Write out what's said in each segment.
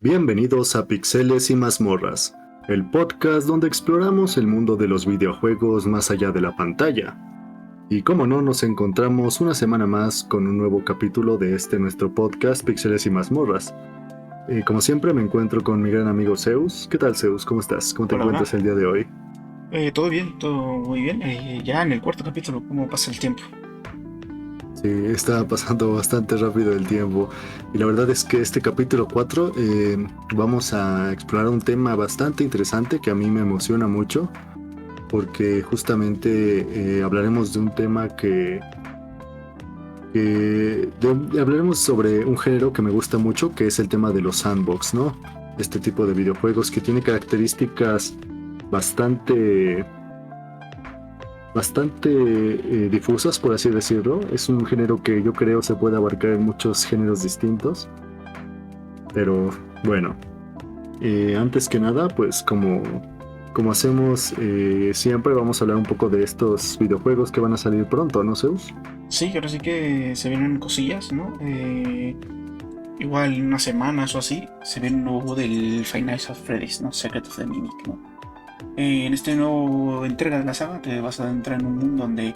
Bienvenidos a Pixeles y Mazmorras, el podcast donde exploramos el mundo de los videojuegos más allá de la pantalla. Y como no, nos encontramos una semana más con un nuevo capítulo de nuestro podcast Pixeles y Mazmorras. Como siempre me encuentro con mi gran amigo Zeus. ¿Qué tal, Zeus? ¿Cómo estás? ¿Cómo te encuentras el día de hoy? Todo bien, todo muy bien. Ya en el cuarto capítulo, ¿cómo pasa el tiempo? Sí, está pasando bastante rápido el tiempo y la verdad es que este capítulo 4 vamos a explorar un tema bastante interesante que a mí me emociona mucho porque justamente hablaremos de un tema hablaremos sobre un género que me gusta mucho, que es el tema de los sandbox, ¿no? Este tipo de videojuegos que tiene características bastante difusas, por así decirlo. Es un género que yo creo se puede abarcar en muchos géneros distintos. Pero bueno, antes que nada, pues como hacemos siempre, vamos a hablar un poco de estos videojuegos que van a salir pronto, ¿no, Zeus? Sí, ahora sí que se vienen cosillas, ¿no? Igual en unas semanas o así, se viene un nuevo del Five Nights at Freddy's, ¿no? Secret of the Mimic, ¿no? En este nuevo entrega de la saga te vas a entrar en un mundo donde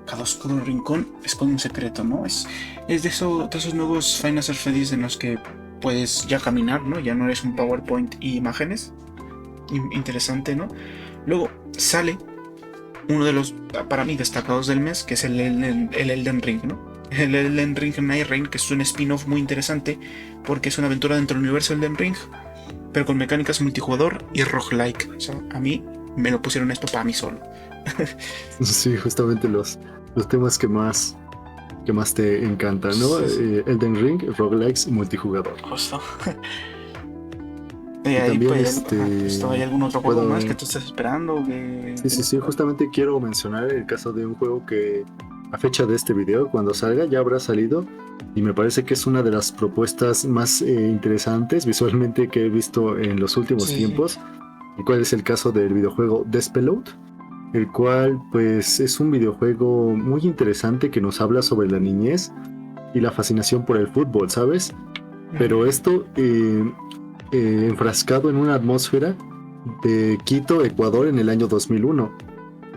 cada oscuro rincón esconde un secreto, ¿no? Es de esos nuevos Five Nights at Freddy's en los que puedes ya caminar, ¿no? Ya no eres un PowerPoint y imágenes. Interesante, ¿no? Luego sale uno de los, para mí, destacados del mes, que es el Elden Ring, ¿no? El Elden Ring Night Rain, que es un spin-off muy interesante porque es una aventura dentro del universo Elden Ring, pero con mecánicas multijugador y roguelike. O sea, a mí me lo pusieron esto para mí solo. Sí, justamente los temas que más te encantan, ¿no? Sí, sí. Elden Ring, roguelikes, multijugador. Justo. Y Ahí también pues, pues, ¿hay algún otro juego puedo... más que tú estés esperando? Sí, justamente quiero mencionar el caso de un juego que a fecha de este video, cuando salga, ya habrá salido y me parece que es una de las propuestas más interesantes visualmente que he visto en los últimos Sí, sí. tiempos, el cual es el caso del videojuego Despelode, el cual pues es un videojuego muy interesante que nos habla sobre la niñez y la fascinación por el fútbol, ¿sabes? Pero esto enfrascado en una atmósfera de Quito, Ecuador, en el año 2001.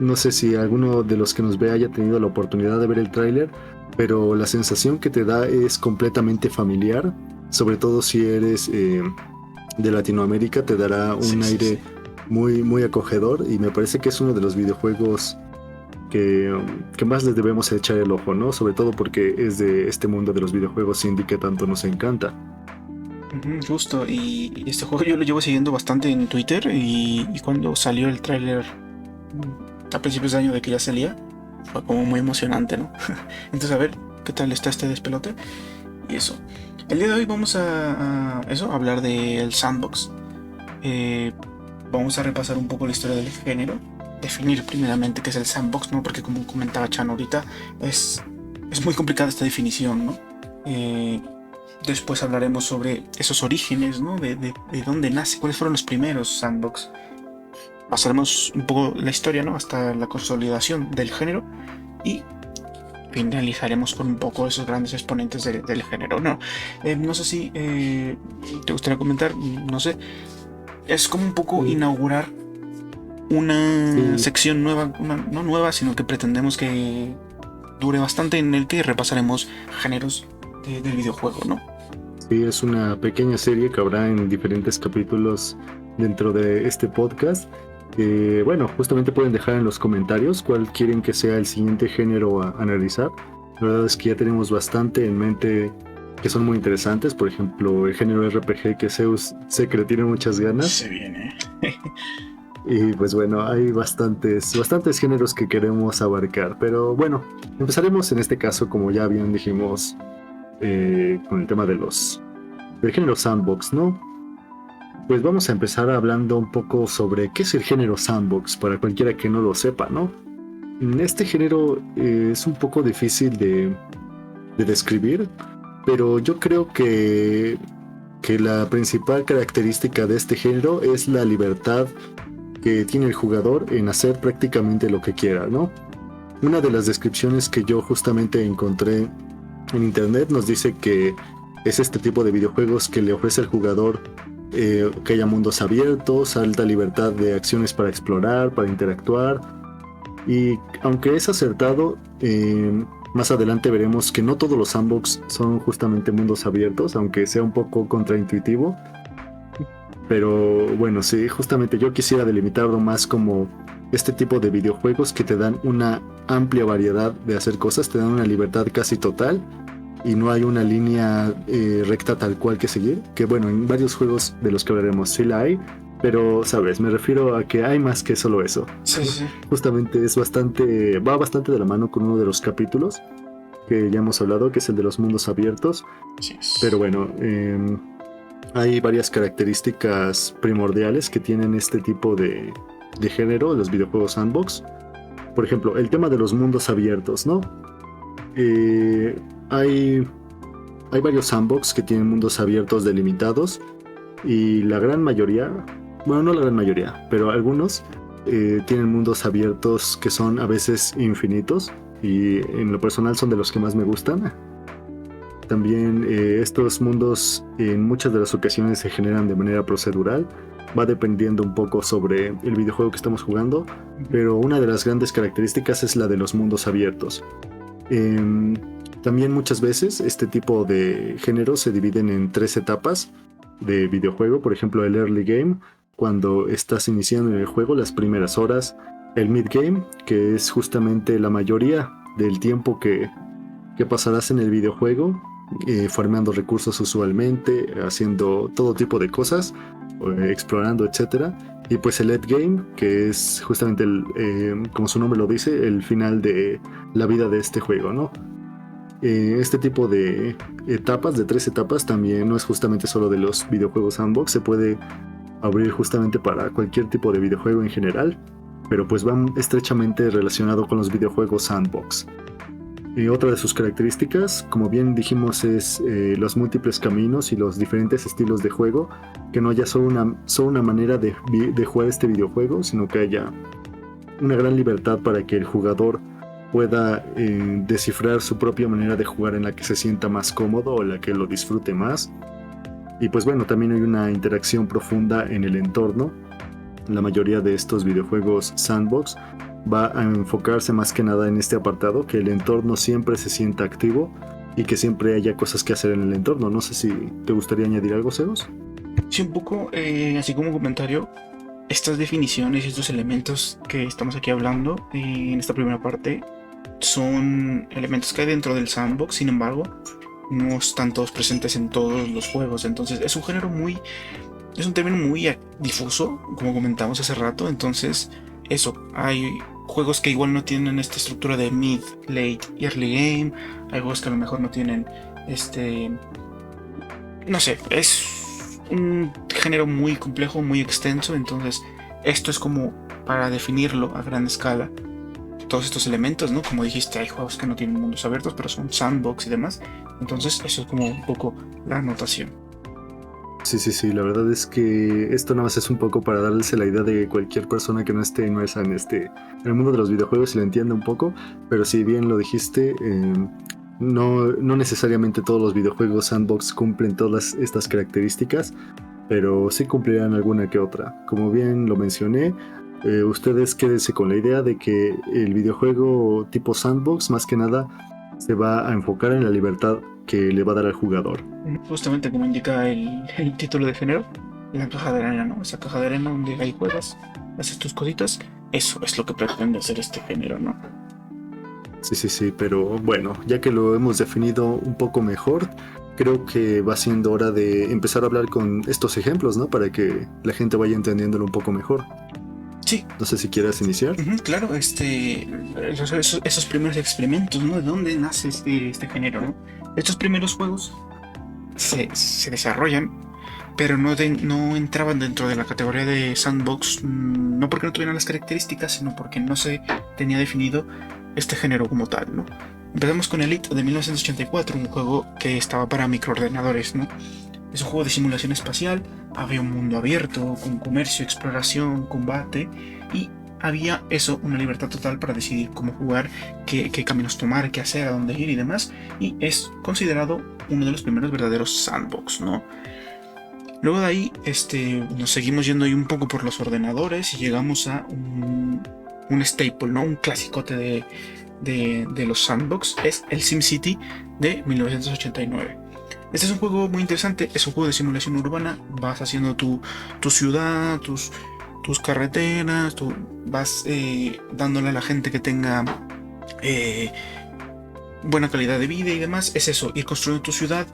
No sé si alguno de los que nos ve haya tenido la oportunidad de ver el tráiler, pero la sensación que te da es completamente familiar, sobre todo si eres de Latinoamérica, te dará Sí, un sí, aire sí. muy, muy acogedor y me parece que es uno de los videojuegos que más les debemos echar el ojo, ¿no? Sobre todo porque es de este mundo de los videojuegos indie que tanto nos encanta. Justo, y este juego yo lo llevo siguiendo bastante en Twitter y cuando salió el tráiler a principios de año de que ya salía, fue como muy emocionante, ¿no? Entonces a ver qué tal está este despelote y eso. El día de hoy vamos a hablar del sandbox. Eh, Vamos a repasar un poco la historia del género, definir primeramente qué es el sandbox, ¿no? Porque como comentaba Chan ahorita, es muy complicada esta definición, ¿no? Eh, Después hablaremos sobre esos orígenes, ¿no? De dónde nace, cuáles fueron los primeros sandbox. Pasaremos un poco la historia, ¿no? Hasta la consolidación del género y finalizaremos con un poco esos grandes exponentes del género, ¿no? No sé si te gustaría comentar, no sé, es como un poco Eh, inaugurar una sí, sección nueva, no nueva, sino que pretendemos que dure bastante en el que repasaremos géneros del videojuego, ¿no? Sí, es una pequeña serie que habrá en diferentes capítulos dentro de este podcast. Bueno, justamente pueden dejar en los comentarios cuál quieren que sea el siguiente género a analizar. La verdad es que ya tenemos bastante en mente que son muy interesantes. Por ejemplo, el género RPG que Zeus sé que le tiene muchas ganas. Se viene. Y pues bueno, hay bastantes géneros que queremos abarcar. Pero bueno, empezaremos en este caso, como ya bien dijimos, con el tema del género sandbox, ¿no? Pues vamos a empezar hablando un poco sobre qué es el género sandbox, para cualquiera que no lo sepa, ¿no? Este género es un poco difícil de describir, pero yo creo que la principal característica de este género es la libertad que tiene el jugador en hacer prácticamente lo que quiera, ¿no? Una de las descripciones que yo justamente encontré en internet nos dice que es este tipo de videojuegos que le ofrece al jugador que haya mundos abiertos, alta libertad de acciones para explorar, para interactuar. Y aunque es acertado, más adelante veremos que no todos los sandbox son justamente mundos abiertos, aunque sea un poco contraintuitivo. Pero bueno, sí, justamente yo quisiera delimitarlo más como este tipo de videojuegos que te dan una amplia variedad de hacer cosas, te dan una libertad casi total y no hay una línea recta tal cual que seguir. Que bueno, en varios juegos de los que hablaremos sí la hay, pero sabes, me refiero a que hay más que solo eso. Sí, sí. Justamente va bastante de la mano con uno de los capítulos que ya hemos hablado, que es el de los mundos abiertos. Así es. Pero bueno, hay varias características primordiales que tienen este tipo de género, los videojuegos sandbox. Por ejemplo, el tema de los mundos abiertos, ¿no? Hay varios sandbox que tienen mundos abiertos delimitados y la gran mayoría, bueno, no la gran mayoría, pero algunos tienen mundos abiertos que son a veces infinitos y en lo personal son de los que más me gustan. También estos mundos en muchas de las ocasiones se generan de manera procedural. Va dependiendo un poco sobre el videojuego que estamos jugando, pero una de las grandes características es la de los mundos abiertos. También muchas veces este tipo de géneros se dividen en 3 etapas de videojuego. Por ejemplo, el early game, cuando estás iniciando en el juego las primeras horas. El mid game, que es justamente la mayoría del tiempo que pasarás en el videojuego, farmeando recursos usualmente, haciendo todo tipo de cosas, explorando, etcétera. Y pues el end game, que es justamente como su nombre lo dice, el final de la vida de este juego, ¿no? Este tipo de etapas, de 3 etapas, también no es justamente solo de los videojuegos sandbox, se puede abrir justamente para cualquier tipo de videojuego en general, pero pues van estrechamente relacionado con los videojuegos sandbox. Otra de sus características, como bien dijimos, es los múltiples caminos y los diferentes estilos de juego, que no haya solo una manera de jugar este videojuego, sino que haya una gran libertad para que el jugador pueda descifrar su propia manera de jugar en la que se sienta más cómodo o la que lo disfrute más. Y pues bueno, también hay una interacción profunda en el entorno. La mayoría de estos videojuegos sandbox va a enfocarse más que nada en este apartado, que el entorno siempre se sienta activo y que siempre haya cosas que hacer en el entorno. No sé si te gustaría añadir algo, Zeus. Sí, un poco, así como comentario, estas definiciones y estos elementos que estamos aquí hablando en esta primera parte son elementos que hay dentro del sandbox, sin embargo, no están todos presentes en todos los juegos. Entonces es un género es un término muy difuso, como comentamos hace rato. Entonces eso, hay juegos que igual no tienen esta estructura de mid, late y early game. Hay juegos que a lo mejor no tienen no sé, es un género muy complejo, muy extenso. Entonces esto es como para definirlo a gran escala, todos estos elementos, ¿no? Como dijiste, hay juegos que no tienen mundos abiertos, pero son sandbox y demás. Entonces eso es como un poco la anotación. Sí, la verdad es que esto nada más es un poco para darles la idea de cualquier persona que no esté inmersa en el mundo de los videojuegos y lo entienda un poco, pero si bien lo dijiste, no necesariamente todos los videojuegos sandbox cumplen todas estas características, pero sí cumplirán alguna que otra. Como bien lo mencioné, ustedes quédense con la idea de que el videojuego tipo sandbox más que nada se va a enfocar en la libertad que le va a dar al jugador. Justamente como indica el título de género, la caja de arena, ¿no? Esa caja de arena donde ahí juegas, haces tus cositas, eso es lo que pretende hacer este género, ¿no? Sí, pero bueno, ya que lo hemos definido un poco mejor, creo que va siendo hora de empezar a hablar con estos ejemplos, ¿no? Para que la gente vaya entendiéndolo un poco mejor. Sí. No sé si quieras iniciar. Claro, esos primeros experimentos, ¿no? ¿De dónde nace este género, no? Estos primeros juegos se desarrollan, pero no entraban dentro de la categoría de sandbox, no porque no tuvieran las características, sino porque no se tenía definido este género como tal, ¿no? Empezamos con Elite de 1984, un juego que estaba para microordenadores, ¿no? Es un juego de simulación espacial, había un mundo abierto, con comercio, exploración, combate, y había una libertad total para decidir cómo jugar, qué caminos tomar, qué hacer, a dónde ir y demás, y es considerado uno de los primeros verdaderos sandbox, ¿no? Luego de ahí nos seguimos yendo ahí un poco por los ordenadores y llegamos a un staple, ¿no? Un clasicote de los sandbox. Es el SimCity de 1989. Este es un juego muy interesante, es un juego de simulación urbana. Vas haciendo tu ciudad, tus carreteras, tú vas dándole a la gente que tenga buena calidad de vida y demás. Es eso, ir construyendo tu ciudad.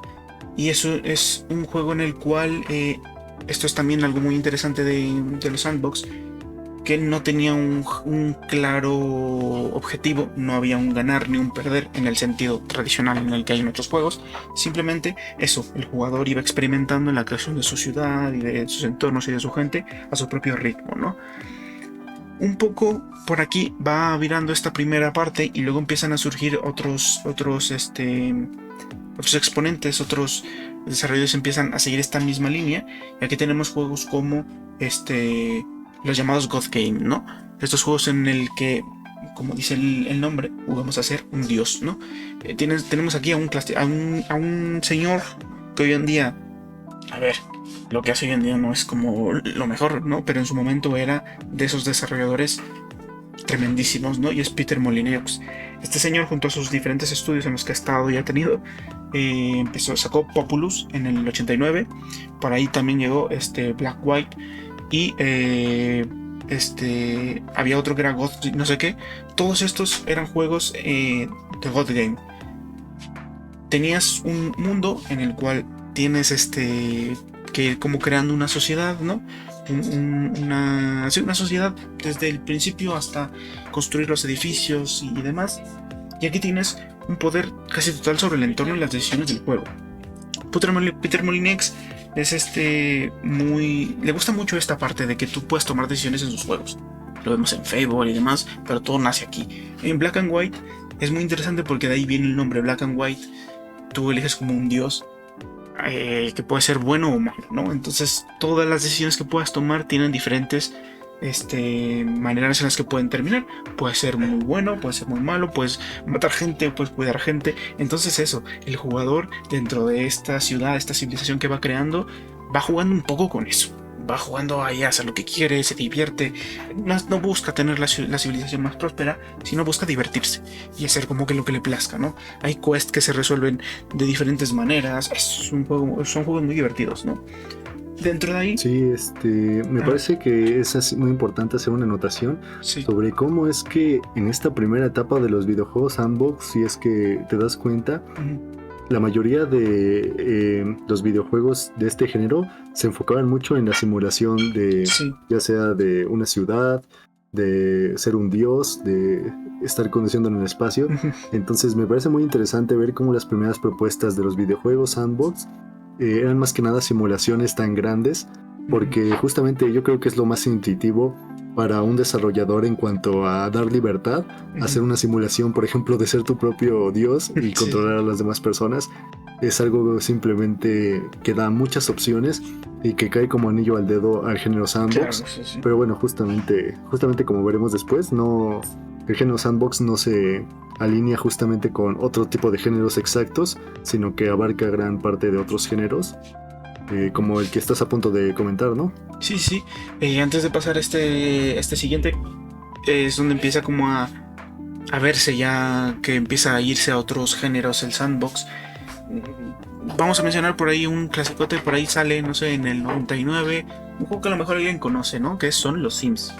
Y eso es un juego en el cual esto es también algo muy interesante de los sandbox, que no tenía un claro objetivo, no había un ganar ni un perder en el sentido tradicional en el que hay en otros juegos. Simplemente eso, el jugador iba experimentando en la creación de su ciudad y de sus entornos y de su gente a su propio ritmo, ¿no? Un poco por aquí va virando esta primera parte y luego empiezan a surgir otros exponentes, otros desarrolladores empiezan a seguir esta misma línea. Y aquí tenemos juegos como los llamados God Game, ¿no? Estos juegos en el que, como dice el nombre, jugamos a ser un dios, ¿no? Tenemos aquí a un señor que hoy en día, a ver, lo que hace hoy en día no es como lo mejor, ¿no? Pero en su momento era de esos desarrolladores tremendísimos, ¿no? Y es Peter Molyneux. Este señor, junto a sus diferentes estudios en los que ha estado y ha tenido, sacó Populous en el 89. Por ahí también llegó Black White. Y había otro que era God, no sé qué. Todos estos eran juegos de God Game. Tenías un mundo en el cual tienes que ir como creando una sociedad, ¿no? Una sociedad desde el principio hasta construir los edificios y demás. Y aquí tienes un poder casi total sobre el entorno y las decisiones del juego. Peter Molyneux es le gusta mucho esta parte de que tú puedes tomar decisiones en sus juegos. Lo vemos en Fable y demás, pero todo nace aquí. En Black and White es muy interesante porque de ahí viene el nombre Black and White. Tú eliges como un dios que puede ser bueno o malo, ¿no? Entonces todas las decisiones que puedas tomar tienen diferentes maneras en las que pueden terminar. Puede ser muy bueno, puede ser muy malo, puedes matar gente, puedes cuidar gente. Entonces eso, el jugador dentro de esta ciudad, esta civilización que va creando, va jugando un poco con eso. Va jugando ahí a hacer lo que quiere, se divierte. No busca tener la civilización más próspera, sino busca divertirse y hacer como que lo que le plazca, ¿no? Hay quests que se resuelven de diferentes maneras. Son juegos muy divertidos, ¿no? Dentro de ahí. Sí, me parece que es muy importante hacer una anotación sobre cómo es que en esta primera etapa de los videojuegos sandbox, si es que te das cuenta, la mayoría de los videojuegos de este género se enfocaban mucho en la simulación de, ya sea de una ciudad, de ser un dios, de estar conduciendo en el espacio. Entonces me parece muy interesante ver cómo las primeras propuestas de los videojuegos sandbox eran más que nada simulaciones tan grandes, porque justamente yo creo que es lo más intuitivo para un desarrollador en cuanto a dar libertad, hacer una simulación, por ejemplo, de ser tu propio dios y controlar a las demás personas. Es algo simplemente que da muchas opciones y que cae como anillo al dedo al género sandbox. Claro, pero bueno, justamente como veremos después, el género sandbox no se alinea justamente con otro tipo de géneros exactos, sino que abarca gran parte de otros géneros, como el que estás a punto de comentar, ¿no? Sí. Antes de pasar este siguiente, es donde empieza como a verse ya que empieza a irse a otros géneros el sandbox. Vamos a mencionar por ahí un clasicote, por ahí sale, no sé, en el 99, un juego que a lo mejor alguien conoce, ¿no? Que son los Sims.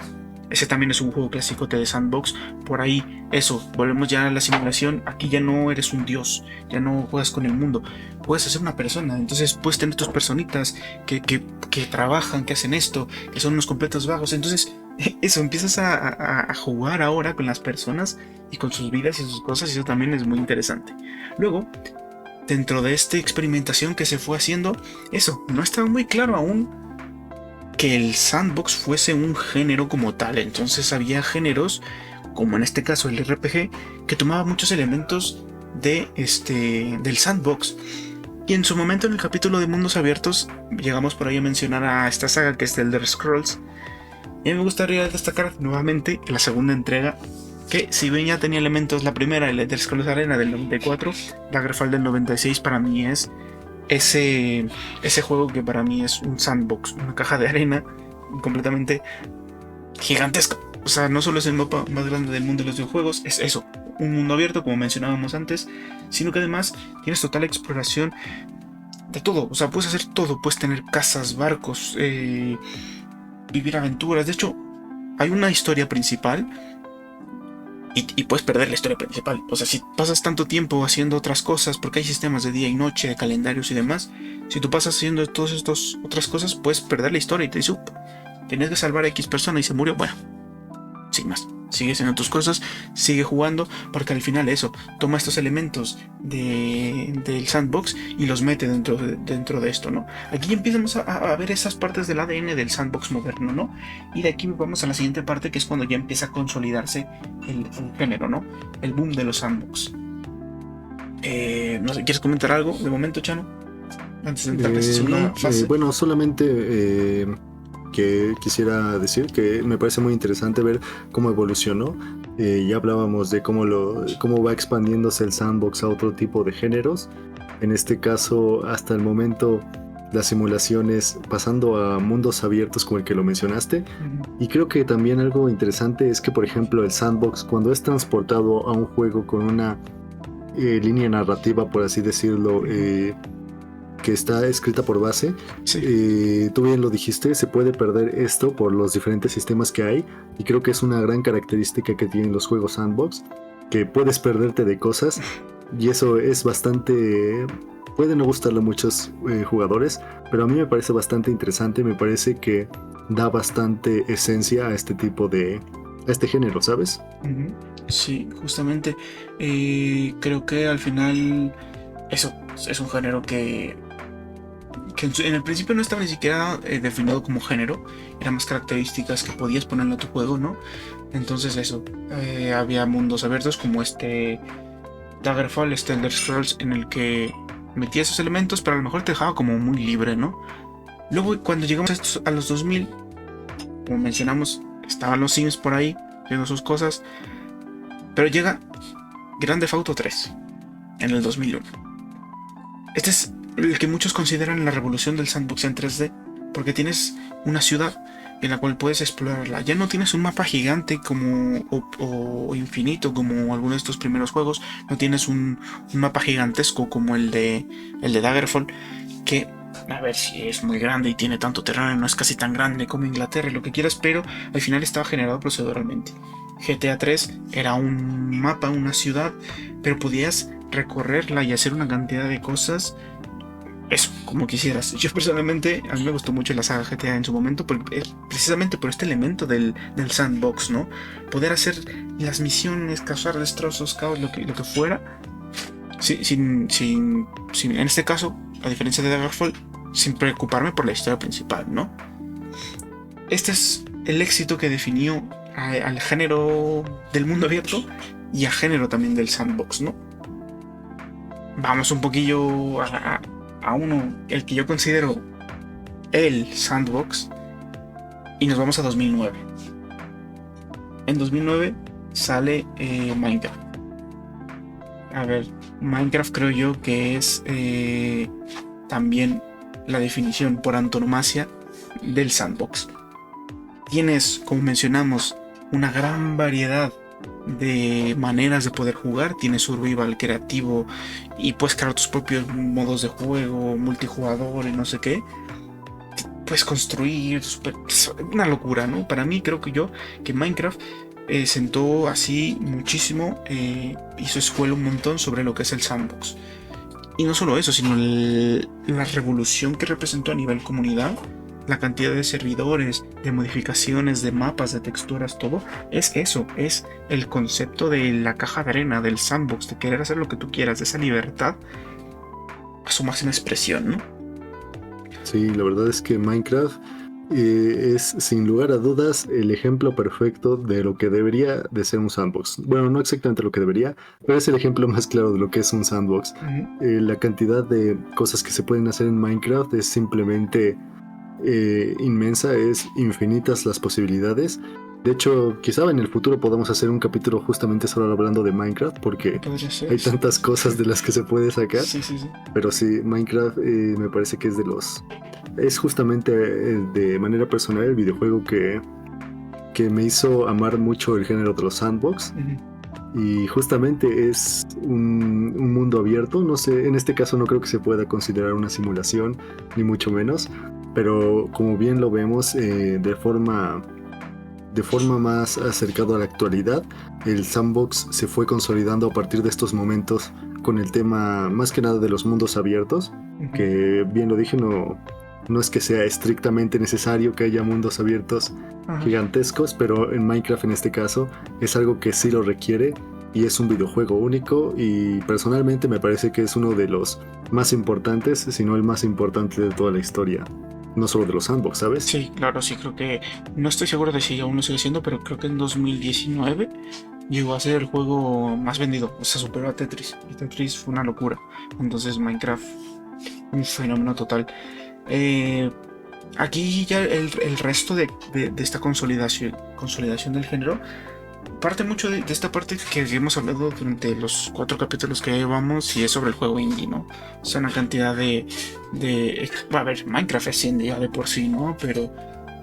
Ese también es un juego clásico de sandbox. Por ahí, eso, volvemos ya a la simulación. Aquí ya no eres un dios, ya no juegas con el mundo, puedes ser una persona. Entonces puedes tener tus personitas que trabajan, que hacen esto, que son unos completos vagos. Entonces eso, empiezas a jugar ahora con las personas y con sus vidas y sus cosas, y eso también es muy interesante. Luego, dentro de esta experimentación que se fue haciendo, eso, no estaba muy claro aún que el sandbox fuese un género como tal. Entonces había géneros, como en este caso el RPG, que tomaba muchos elementos del sandbox. Y en su momento, en el capítulo de mundos abiertos, llegamos por ahí a mencionar a esta saga que es The Elder Scrolls. Y a mí me gustaría destacar nuevamente la segunda entrega, que si bien ya tenía elementos la primera, el Elder Scrolls Arena del 94, Daggerfall del 96 para mí es ese juego que para mí es un sandbox, una caja de arena completamente gigantesca. O sea, no solo es el mapa más grande del mundo de los videojuegos, es eso, un mundo abierto, como mencionábamos antes, sino que además tienes total exploración de todo. O sea, puedes hacer todo, puedes tener casas, barcos, vivir aventuras. De hecho, hay una historia principal y puedes perder la historia principal. O sea, si pasas tanto tiempo haciendo otras cosas, porque hay sistemas de día y noche, de calendarios y demás, si tú pasas haciendo todas estas otras cosas, puedes perder la historia y te dice, tenías que salvar a X persona y se murió. Bueno, sin más. Sigue haciendo tus cosas, sigue jugando, porque al final eso, toma estos elementos del sandbox y los mete dentro de esto, ¿no? Aquí empezamos a ver esas partes del ADN del sandbox moderno, ¿no? Y de aquí vamos a la siguiente parte, que es cuando ya empieza a consolidarse el género, ¿no? El boom de los sandbox. No sé, ¿quieres comentar algo de momento, Chano? Antes de entrar en esta segunda fase. Bueno, solamente que quisiera decir que me parece muy interesante ver cómo evolucionó. Ya hablábamos de cómo va expandiéndose el sandbox a otro tipo de géneros. En este caso, hasta el momento, las simulaciones pasando a mundos abiertos como el que lo mencionaste. Y creo que también algo interesante es que, por ejemplo, el sandbox, cuando es transportado a un juego con una línea narrativa, por así decirlo, que está escrita por base, sí. Tú bien lo dijiste, se puede perder esto por los diferentes sistemas que hay, y creo que es una gran característica que tienen los juegos sandbox, que puedes perderte de cosas, y eso es bastante... puede no gustarle a muchos jugadores, pero a mí me parece bastante interesante, me parece que da bastante esencia a este tipo de... a este género, ¿sabes? Sí, justamente creo que al final eso es un género que en el principio no estaba ni siquiera definido como género, eran más características que podías ponerle a tu juego, ¿no? Entonces eso, había mundos abiertos como Daggerfall, Elder Scrolls, en el que metía esos elementos, pero a lo mejor te dejaba como muy libre, ¿no? Luego cuando llegamos a los 2000, como mencionamos, estaban los Sims por ahí, haciendo sus cosas, pero llega Grand Theft Auto 3 en el 2001. Este es el que muchos consideran la revolución del sandbox en 3D, porque tienes una ciudad en la cual puedes explorarla. Ya no tienes un mapa gigante o infinito como algunos de estos primeros juegos, no tienes un mapa gigantesco como el de Daggerfall, que a ver si es muy grande y tiene tanto terreno, no es casi tan grande como Inglaterra y lo que quieras, pero al final estaba generado proceduralmente. GTA 3 era un mapa, una ciudad, pero podías recorrerla y hacer una cantidad de cosas, eso, como quisieras. Yo personalmente, a mí me gustó mucho la saga GTA en su momento, precisamente por este elemento del sandbox, ¿no? Poder hacer las misiones, causar destrozos, caos, lo que fuera, sin, en este caso, a diferencia de Daggerfall, sin preocuparme por la historia principal, ¿no? Este es el éxito que definió al género del mundo abierto y al género también del sandbox, ¿no? Vamos un poquillo a uno, el que yo considero el sandbox, y nos vamos a 2009. En 2009 sale Minecraft. A ver, Minecraft creo yo que es también la definición por antonomasia del sandbox. Tienes, como mencionamos, una gran variedad de maneras de poder jugar. Tienes survival, creativo, y puedes crear tus propios modos de juego, multijugador y no sé qué. Puedes construir, una locura, ¿no? Para mí creo que Minecraft sentó así muchísimo, hizo escuela un montón sobre lo que es el sandbox. Y no solo eso, sino la revolución que representó a nivel comunidad. La cantidad de servidores, de modificaciones, de mapas, de texturas, todo, es eso, es el concepto de la caja de arena, del sandbox, de querer hacer lo que tú quieras, de esa libertad a su máxima expresión, ¿no? Sí, la verdad es que Minecraft es sin lugar a dudas el ejemplo perfecto de lo que debería de ser un sandbox. Bueno, no exactamente lo que debería, pero es el ejemplo más claro de lo que es un sandbox. La cantidad de cosas que se pueden hacer en Minecraft es simplemente inmensa, es infinitas las posibilidades, De hecho, quizá en el futuro podamos hacer un capítulo justamente solo hablando de Minecraft, porque Podría ser. hay tantas cosas de las que se puede sacar. Sí, sí, sí. Pero sí, Minecraft me parece que es de los... Es justamente de manera personal el videojuego que me hizo amar mucho el género de los sandbox. Y justamente es un mundo abierto. No sé, en este caso no creo que se pueda considerar una simulación, ni mucho menos. Pero como bien lo vemos, de forma más acercada a la actualidad, el sandbox se fue consolidando a partir de estos momentos con el tema más que nada de los mundos abiertos, que bien lo dije, no es que sea estrictamente necesario que haya mundos abiertos gigantescos, pero en Minecraft en este caso es algo que sí lo requiere y es un videojuego único y personalmente me parece que es uno de los más importantes, si no el más importante de toda la historia. No solo de los sandbox, ¿sabes? Sí, claro, sí, creo que... No estoy seguro de si aún lo sigue siendo, pero creo que en 2019 llegó a ser el juego más vendido. O sea, superó a Tetris. Y Tetris fue una locura. Entonces Minecraft, un fenómeno total. Aquí ya el resto de esta consolidación del género parte mucho de esta parte que hemos hablado durante los 4 capítulos que llevamos, y es sobre el juego indie, ¿no? O sea, una cantidad a ver, Minecraft es indie ya de por sí, ¿no? Pero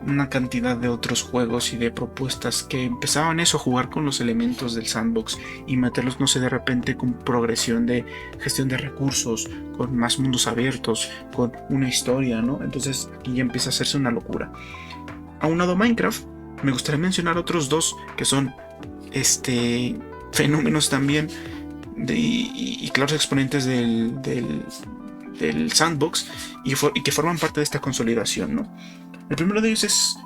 una cantidad de otros juegos y de propuestas que empezaban eso, a jugar con los elementos del sandbox y meterlos, no sé, de repente con progresión de gestión de recursos, con más mundos abiertos, con una historia, ¿no? Entonces aquí ya empieza a hacerse una locura. Aunado a Minecraft, me gustaría mencionar otros 2 que son fenómenos también y claros exponentes del sandbox y que forman parte de esta consolidación, ¿no? El primero de ellos es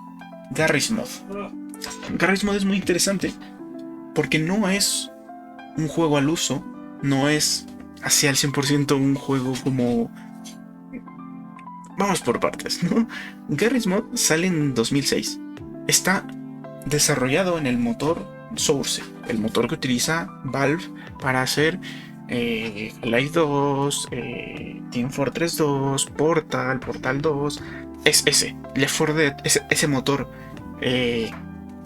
Garry's Mod. Garry's Mod es muy interesante porque no es un juego al uso, no es hacia el 100% un juego como... Vamos por partes, ¿no? Garry's Mod sale en 2006. Está desarrollado en el motor Source, el motor que utiliza Valve para hacer Half-Life 2, Team Fortress 2, Portal 2. Es ese, Left 4 Dead, ese motor que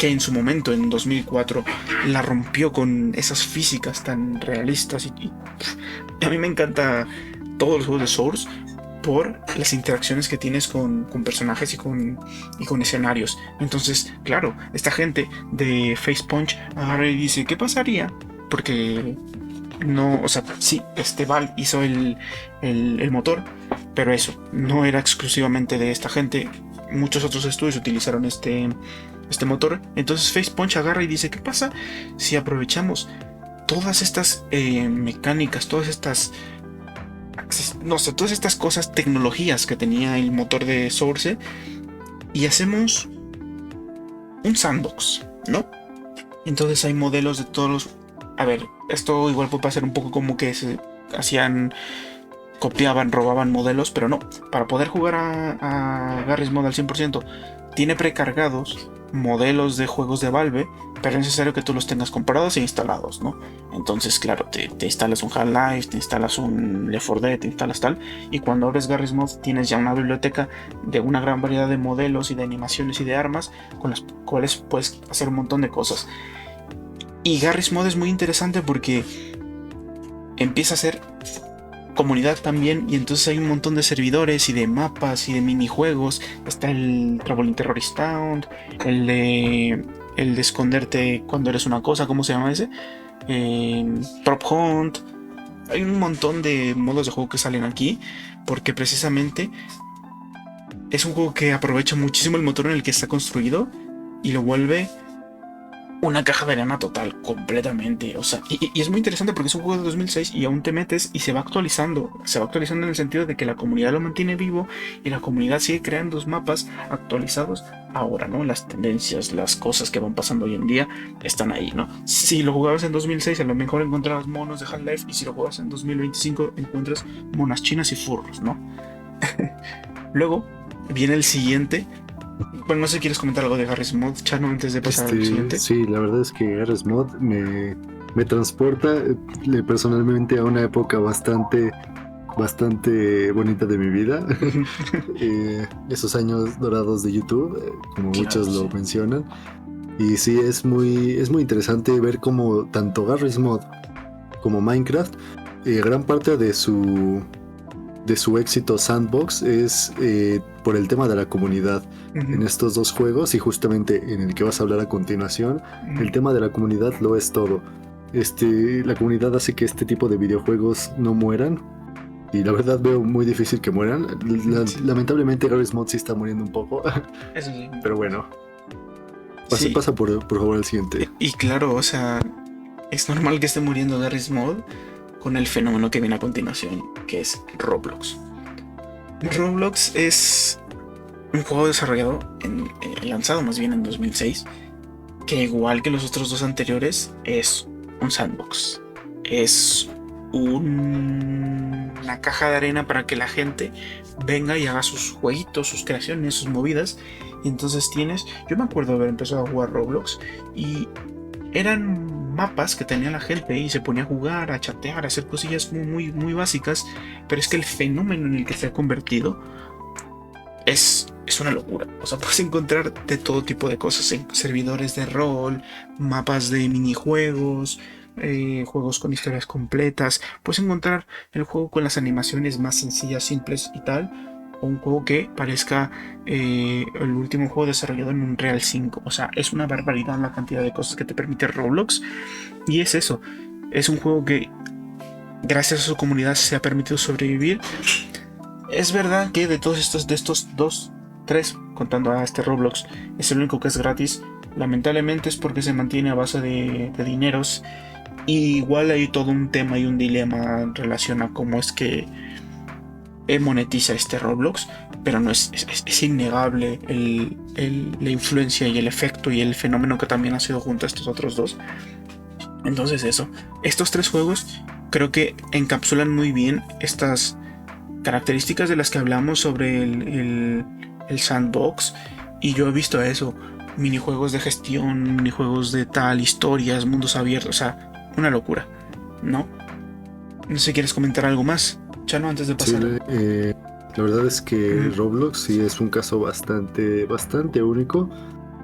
en su momento, en 2004, la rompió con esas físicas tan realistas. Y a mí me encanta todos los juegos de Source por las interacciones que tienes con personajes y con escenarios. Entonces, claro, esta gente de Facepunch agarra y dice, ¿qué pasaría? Porque no, o sea, sí, Valve hizo el motor, pero eso no era exclusivamente de esta gente. Muchos otros estudios utilizaron este motor. Entonces Facepunch agarra y dice, ¿qué pasa si aprovechamos todas estas mecánicas, todas estas cosas, tecnologías que tenía el motor de Source, y hacemos un sandbox, ¿no? Entonces hay modelos de todos los... A ver, esto igual puede pasar un poco como que se copiaban, robaban modelos, pero no. Para poder jugar a Garry's Mod al 100%, tiene precargados modelos de juegos de Valve, pero es necesario que tú los tengas comprados e instalados, ¿no? Entonces, claro, te instalas un Half-Life, te instalas un Left 4 Dead, te instalas tal, y cuando abres Garry's Mod tienes ya una biblioteca de una gran variedad de modelos y de animaciones y de armas con las cuales puedes hacer un montón de cosas. Y Garry's Mod es muy interesante porque empieza a ser comunidad también, y entonces hay un montón de servidores y de mapas y de minijuegos. Está el Traveling Terrorist Town, el de esconderte cuando eres una cosa, ¿cómo se llama ese? Prop Hunt. Hay un montón de modos de juego que salen aquí porque precisamente es un juego que aprovecha muchísimo el motor en el que está construido y lo vuelve una caja de arena total, completamente. O sea, y es muy interesante porque es un juego de 2006 y aún te metes y se va actualizando. Se va actualizando en el sentido de que la comunidad lo mantiene vivo y la comunidad sigue creando los mapas actualizados ahora, ¿no? Las tendencias, las cosas que van pasando hoy en día están ahí, ¿no? Si lo jugabas en 2006, a lo mejor encontrabas monos de Half-Life, y si lo jugabas en 2025, encuentras monas chinas y furros, ¿no? Luego viene el siguiente. Bueno, no sé si quieres comentar algo de Garry's Mod, Chano, antes de pasar al siguiente. Sí, la verdad es que Garry's Mod me transporta personalmente a una época bastante bonita de mi vida. Esos años dorados de YouTube, como claro, muchos lo mencionan. Y sí, es muy interesante ver cómo tanto Garry's Mod como Minecraft, gran parte de su éxito sandbox es por el tema de la comunidad en Ujú, estos dos juegos, y justamente en el que vas a hablar a continuación, ujú. el tema de la comunidad lo es todo. La comunidad hace que este tipo de videojuegos no mueran, y la verdad veo muy difícil que mueran. Sí, Lamentablemente Garry's Mod sí está muriendo un poco, eso sí. pero bueno, Sí, pasa por favor al siguiente. y claro, o sea, es normal que esté muriendo Garry's Mod con el fenómeno que viene a continuación, que es Roblox. Roblox es un juego desarrollado, lanzado más bien en 2006, que igual que los otros dos anteriores, es un sandbox. Es una caja de arena para que la gente venga y haga sus jueguitos, sus creaciones, sus movidas. Y entonces yo me acuerdo de haber empezado a jugar Roblox y eran mapas que tenía la gente y se ponía a jugar, a chatear, a hacer cosillas muy básicas, pero es que el fenómeno en el que se ha convertido es una locura. O sea, puedes encontrar de todo tipo de cosas en servidores de rol, mapas de minijuegos, juegos con historias completas. Puedes encontrar el juego con las animaciones más sencillas, simples y tal. O un juego que parezca el último juego desarrollado en Unreal 5. O sea, es una barbaridad la cantidad de cosas que te permite Roblox. Y es eso. Es un juego que, gracias a su comunidad, se ha permitido sobrevivir. Es verdad que de estos dos, tres, contando a este Roblox, es el único que es gratis. Lamentablemente es porque se mantiene a base de dineros. Y igual hay todo un tema y un dilema en relación a cómo es que monetiza este Roblox. Pero no es innegable la influencia y el efecto y el fenómeno que también ha sido junto a estos otros dos. Entonces eso, estos tres juegos creo que encapsulan muy bien estas características de las que hablamos sobre el sandbox. Y yo he visto eso, minijuegos de gestión, minijuegos de tal, historias, mundos abiertos, o sea, una locura, ¿no? No sé si quieres comentar algo más, Chano, antes de Sí, pasar. la verdad es que Ujú, Roblox sí es un caso bastante único.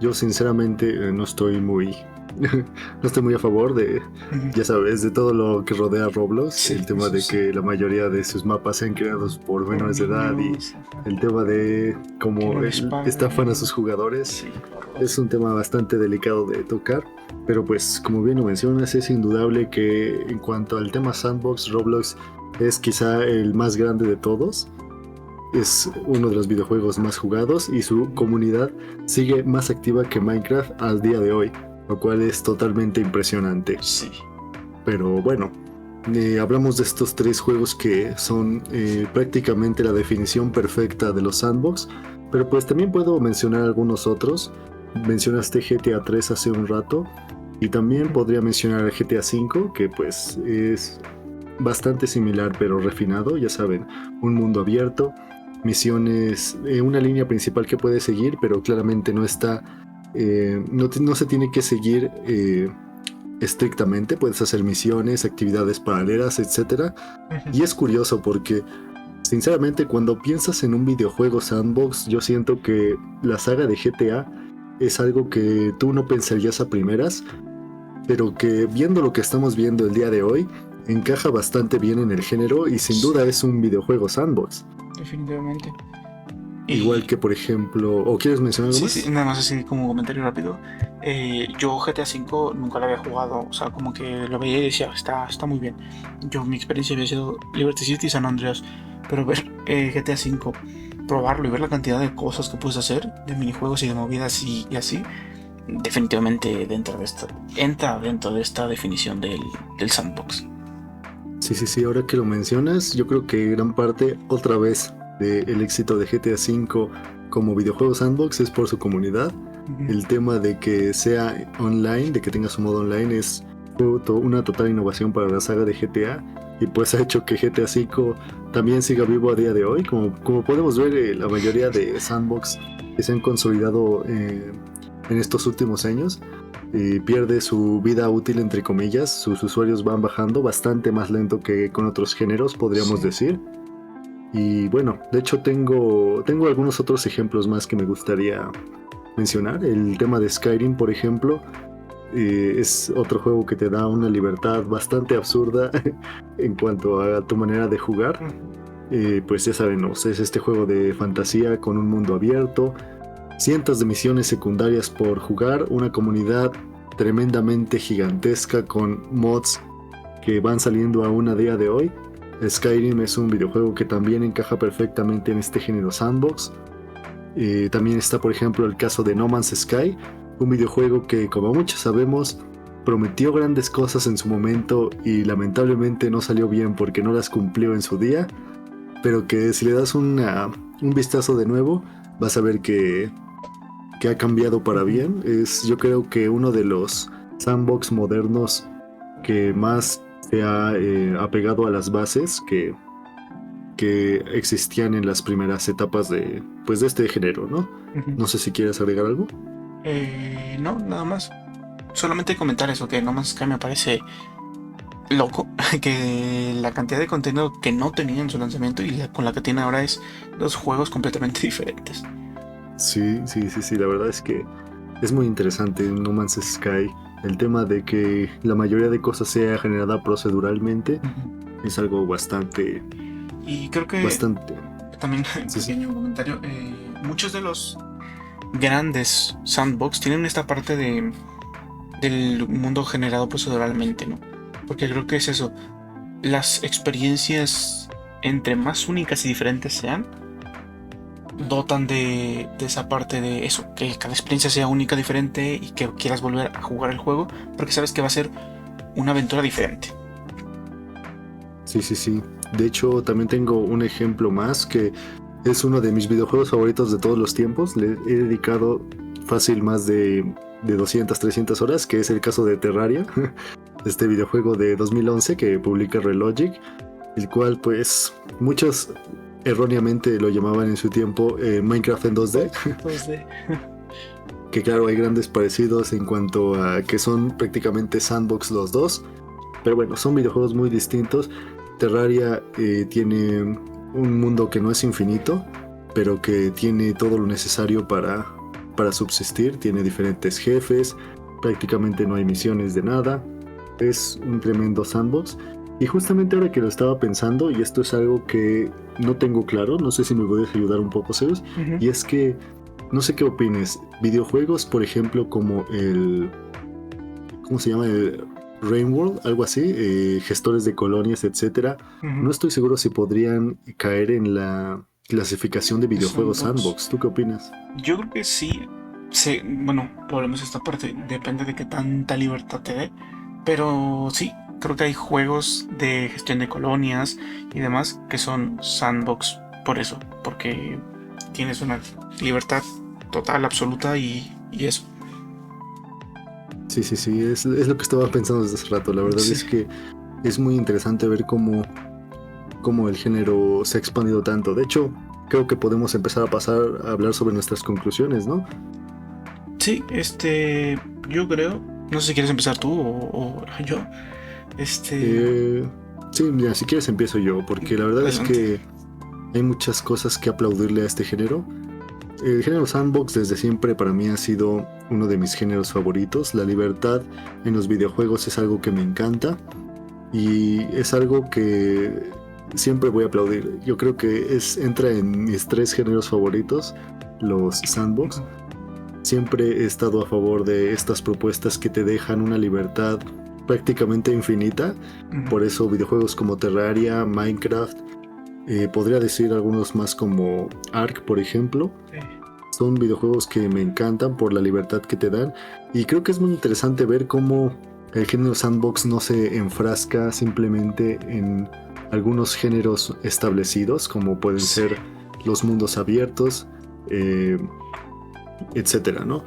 Yo sinceramente no estoy muy, no estoy muy a favor de, ujú. ya sabes, de todo lo que rodea a Roblox. El Sí, tema eso de sí. que la mayoría de sus mapas sean creados por Por menores de edad, y niños, ajá, el tema de que no cómo les estafan a sus paguen. jugadores. Sí, Es horroroso. un tema bastante delicado de tocar, pero pues como bien lo mencionas, es indudable que en cuanto al tema sandbox, Roblox es quizá el más grande de todos. Es uno de los videojuegos más jugados y su comunidad sigue más activa que Minecraft al día de hoy, lo cual es totalmente impresionante. Sí. Pero bueno, hablamos de estos tres juegos que son prácticamente la definición perfecta de los sandbox, pero pues también puedo mencionar algunos otros. Mencionaste GTA 3 hace un rato, y también Ujú. podría mencionar GTA 5, que pues es bastante similar pero refinado, ya saben, un mundo abierto, misiones, una línea principal que puedes seguir, pero claramente no está, no se tiene que seguir estrictamente, puedes hacer misiones, actividades paralelas, etcétera. Ujú. Y es curioso porque, sinceramente, cuando piensas en un videojuego sandbox, yo siento que la saga de GTA es algo que tú no pensarías a primeras, pero que viendo lo que estamos viendo el día de hoy, encaja bastante bien en el género y sin duda Sí, es un videojuego sandbox. definitivamente. Igual Y que, por ejemplo, ¿o quieres mencionar algo sí, sí, más? nada más así como un comentario rápido. Yo GTA V nunca lo había jugado, o sea, como que lo veía y decía, está muy bien. Mi experiencia había sido Liberty City y San Andreas, pero ver GTA V, probarlo y ver la cantidad de cosas que puedes hacer, de minijuegos y de movidas y así, definitivamente entra dentro de esta definición del sandbox. Sí, sí, sí, ahora que lo mencionas, yo creo que gran parte, otra vez, del éxito de GTA V como videojuego sandbox es por su comunidad. Ujú. El tema de que sea online, de que tenga su modo online, fue una total innovación para la saga de GTA, y pues ha hecho que GTA V también siga vivo a día de hoy. Como podemos ver, la mayoría de sandbox que se han consolidado en estos últimos años pierde su vida útil, entre comillas. Sus usuarios van bajando bastante más lento que con otros géneros, podríamos Sí. decir. Y bueno, de hecho tengo algunos otros ejemplos más que me gustaría mencionar. El tema de Skyrim, por ejemplo, es otro juego que te da una libertad bastante absurda en cuanto a tu manera de jugar. Pues ya saben, ¿no? Es este juego de fantasía con un mundo abierto, cientos de misiones secundarias por jugar, una comunidad tremendamente gigantesca con mods que van saliendo aún a día de hoy. Skyrim es un videojuego que también encaja perfectamente en este género sandbox. También está, por ejemplo, el caso de No Man's Sky, un videojuego que, como muchos sabemos, prometió grandes cosas en su momento y lamentablemente no salió bien porque no las cumplió en su día, pero que si le das un vistazo de nuevo, vas a ver que ha cambiado para bien. Es, yo creo que uno de los sandbox modernos que más se ha apegado a las bases que existían en las primeras etapas de este género, ¿no? No sé si quieres agregar algo. No, nada más. Solamente comentar eso, que No Man's Sky me parece loco, que la cantidad de contenido que no tenía en su lanzamiento y con la que tiene ahora es dos juegos completamente diferentes. Sí, la verdad es que es muy interesante en No Man's Sky. El tema de que la mayoría de cosas sea generada proceduralmente es algo bastante... Y creo que también, pequeño comentario, muchos de los grandes sandbox tienen esta parte del mundo generado proceduralmente, ¿no? Porque creo que es eso, las experiencias entre más únicas y diferentes sean, dotan de esa parte de eso, que cada experiencia sea única, diferente y que quieras volver a jugar el juego porque sabes que va a ser una aventura diferente. Sí. De hecho, también tengo un ejemplo más que es uno de mis videojuegos favoritos de todos los tiempos. Le he dedicado fácil más de 200, 300 horas, que es el caso de Terraria, este videojuego de 2011 que publica Relogic, el cual pues muchos erróneamente lo llamaban en su tiempo Minecraft en 2D. 2D. Que claro, hay grandes parecidos en cuanto a que son prácticamente sandbox los dos, pero bueno, son videojuegos muy distintos. Terraria tiene un mundo que no es infinito, pero que tiene todo lo necesario para subsistir. Tiene diferentes jefes, prácticamente no hay misiones de nada. Es un tremendo sandbox. Y justamente ahora que lo estaba pensando, y esto es algo que no tengo claro, no sé si me puedes ayudar un poco, Zeus, y es que no sé qué opines. Videojuegos, por ejemplo, como el... ¿Cómo se llama? El Rainworld, algo así, gestores de colonias, etcétera. No estoy seguro si podrían caer en la clasificación de videojuegos sandbox. ¿Tú qué opinas? Yo creo que sí. Bueno, probablemente esta parte depende de qué tanta libertad te dé, pero sí, creo que hay juegos de gestión de colonias y demás que son sandbox por eso, porque tienes una libertad total, absoluta y eso. Sí, es lo que estaba pensando desde hace rato. La verdad es que es muy interesante ver cómo el género se ha expandido tanto. De hecho, creo que podemos empezar a pasar a hablar sobre nuestras conclusiones, ¿no? Sí, yo creo, no sé si quieres empezar tú o yo. Sí, mira, si quieres empiezo yo, porque la verdad es que hay muchas cosas que aplaudirle a este género. El género sandbox desde siempre para mí ha sido uno de mis géneros favoritos. La libertad en los videojuegos es algo que me encanta y es algo que siempre voy a aplaudir. Yo creo que entra en mis 3 géneros favoritos, los sandbox. Siempre he estado a favor de estas propuestas que te dejan una libertad prácticamente infinita. Por eso videojuegos como Terraria, Minecraft, podría decir algunos más como Ark, por ejemplo. Son videojuegos que me encantan por la libertad que te dan. Y creo que es muy interesante ver cómo el género sandbox no se enfrasca simplemente en algunos géneros establecidos, como pueden ser los mundos abiertos, etcétera, ¿no?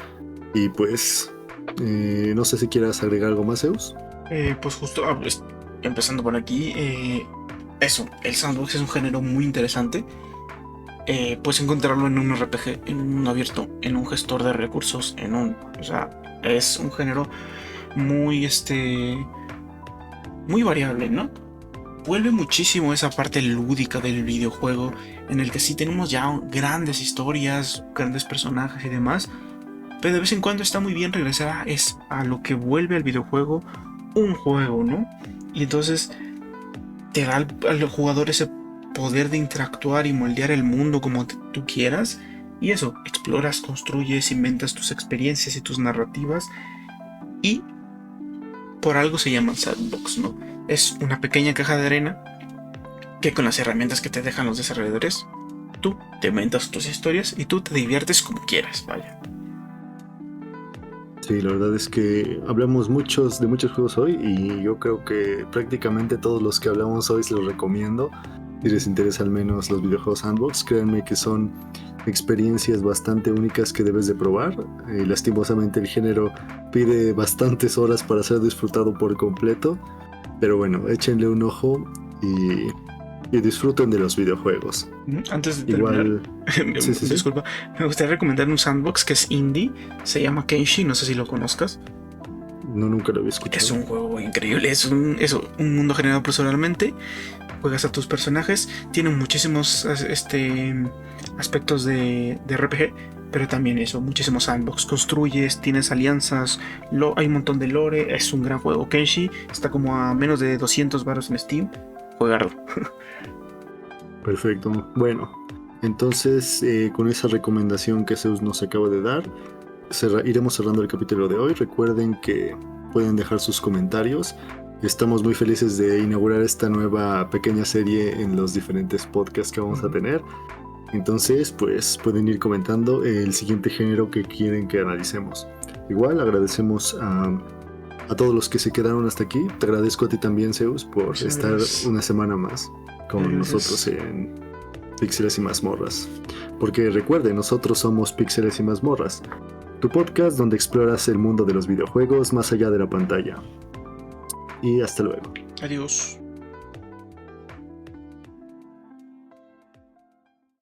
Y pues, no sé si quieras agregar algo más, Zeus. Pues justo, empezando por aquí, eso, el sandbox es un género muy interesante. Puedes encontrarlo en un RPG, en un abierto, en un gestor de recursos, o sea, es un género muy, muy variable, ¿no? Vuelve muchísimo esa parte lúdica del videojuego, en el que sí tenemos ya grandes historias, grandes personajes y demás, pero de vez en cuando está muy bien regresar a lo que vuelve al videojuego un juego, ¿no? Y entonces te da al jugador ese poder de interactuar y moldear el mundo como tú quieras. Y eso, exploras, construyes, inventas tus experiencias y tus narrativas. Y por algo se llaman sandbox, ¿no? Es una pequeña caja de arena que con las herramientas que te dejan los desarrolladores, tú te inventas tus historias y tú te diviertes como quieras, vaya. Sí, la verdad es que hablamos de muchos juegos hoy y yo creo que prácticamente todos los que hablamos hoy se los recomiendo. Si les interesa al menos los videojuegos sandbox, créanme que son experiencias bastante únicas que debes de probar. Lastimosamente el género pide bastantes horas para ser disfrutado por completo, pero bueno, échenle un ojo y disfruten de los videojuegos. Antes de terminar, disculpa, me gustaría recomendar un sandbox que es indie, se llama Kenshi, no sé si lo conozcas. No, nunca lo había escuchado. Es un juego increíble, es un mundo generado proceduralmente, juegas a tus personajes, tiene muchísimos aspectos de RPG, pero también eso, muchísimos sandbox, construyes, tienes alianzas, hay un montón de lore, es un gran juego. Kenshi está como a menos de 200 baros en Steam, juegarlo. Perfecto, bueno, entonces con esa recomendación que Zeus nos acaba de dar, iremos cerrando el capítulo de hoy. Recuerden que pueden dejar sus comentarios. Estamos muy felices de inaugurar esta nueva pequeña serie en los diferentes podcasts que vamos a tener. Entonces, pues pueden ir comentando el siguiente género que quieren que analicemos. Igual agradecemos a todos los que se quedaron hasta aquí. Te agradezco a ti también, Zeus, por estar una semana más con nosotros en Píxeles y Mazmorras. Porque recuerde, nosotros somos Píxeles y Mazmorras, tu podcast donde exploras el mundo de los videojuegos más allá de la pantalla. Y hasta luego. Adiós.